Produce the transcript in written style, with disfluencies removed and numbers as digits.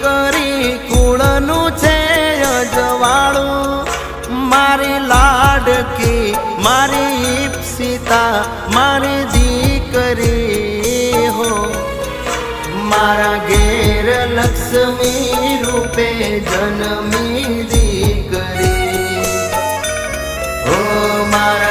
દીકરી કુળનું છે અજવાળું, મારી લાડકી મારી ઈપ્સિતા મારી દીકરી હો, મારા ઘેર લક્ષ્મી રૂપે જન્મી દીકરી હો, મારા